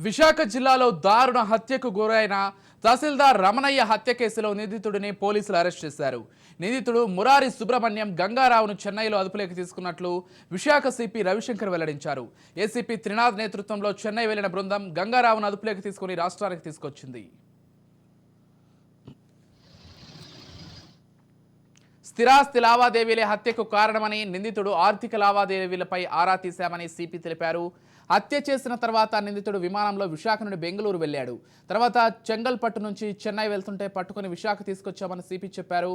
విశాఖ జిల్లాలో దారుణ హత్యకు గురైన తహసీల్దార్ రమణయ్య హత్య కేసులో నిందితుడిని పోలీసులు అరెస్ట్ చేశారు. నిందితుడు మురారి సుబ్రహ్మణ్యం గంగారావును చెన్నైలో అదుపులోకి తీసుకున్నట్లు విశాఖ సిపి రవిశంకర్ వెల్లడించారు. ఏసీపీ త్రినాథ్ నేతృత్వంలో చెన్నై వెళ్లిన బృందం గంగారావును అదుపులోకి తీసుకుని రాష్ట్రానికి తీసుకొచ్చింది. స్థిరాస్తి లావాదేవీలే హత్యకు కారణమని, నిందితుడు ఆర్థిక లావాదేవీలపై ఆరా తీశామని సిపి తెలిపారు. హత్య చేసిన తర్వాత నిందితుడు విమానంలో విశాఖ నుండి బెంగళూరు వెళ్లాడు. తర్వాత చెంగల్పట్టు నుంచి చెన్నై వెళ్తుంటే పట్టుకుని విశాఖ తీసుకొచ్చామని సిపి చెప్పారు.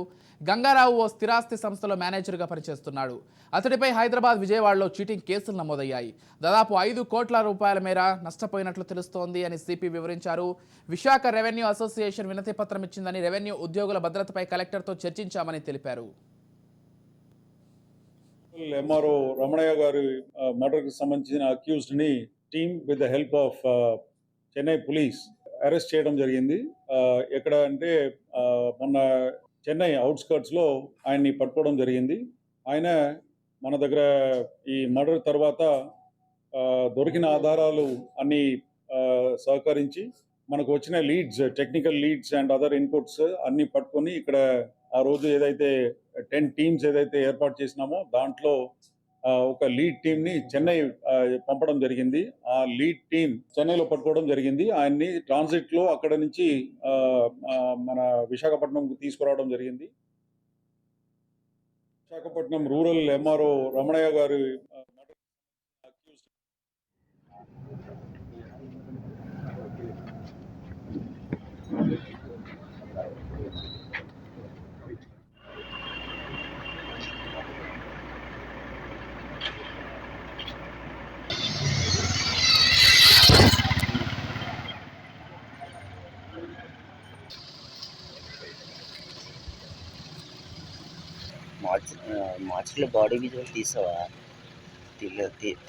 గంగారావు ఓ స్థిరాస్తి సంస్థలో మేనేజర్గా పనిచేస్తున్నాడు. అతడిపై హైదరాబాద్, విజయవాడలో చీటింగ్ కేసులు నమోదయ్యాయి. దాదాపు 5 కోట్ల రూపాయల మేర నష్టపోయినట్లు తెలుస్తోంది అని సిపి వివరించారు. విశాఖ రెవెన్యూ అసోసియేషన్ వినతి పత్రం ఇచ్చిందని, రెవెన్యూ ఉద్యోగుల భద్రతపై కలెక్టర్తో చర్చించామని తెలిపారు. ఎంఆర్ఓ రమణయ్య గారి మర్డర్ కి సంబంధించిన అక్యూజ్డ్ ని team with the help of Chennai police arrest చేయడం జరిగింది. ఎక్కడ అంటే మొన్న చెన్నై అవుట్స్కర్ట్స్ లో ఆయన్ని పట్టుకోవడం జరిగింది. ఆయన మన దగ్గర ఈ మర్డర్ తర్వాత దొరికిన ఆధారాలు అన్ని సహకరించి మనకు వచ్చిన leads, technical leads and other inputs అన్ని పట్టుకొని ఇక్కడ ఆ రోజు ఏదైతే 10 టీమ్స్ ఏదైతే ఏర్పాటు చేసినామో దాంట్లో ఒక లీడ్ టీమ్ ని చెన్నై పంపడం జరిగింది. ఆ లీడ్ టీమ్ చెన్నైలో పట్టుకోవడం జరిగింది. ఆయన్ని ట్రాన్సిట్ లో అక్కడ నుంచి మన విశాఖపట్నం తీసుకురావడం జరిగింది. విశాఖపట్నం రూరల్ ఎంఆర్ఓ రమణయ్య గారి మార్చిలో బాడీ విజువల్ తీసావా?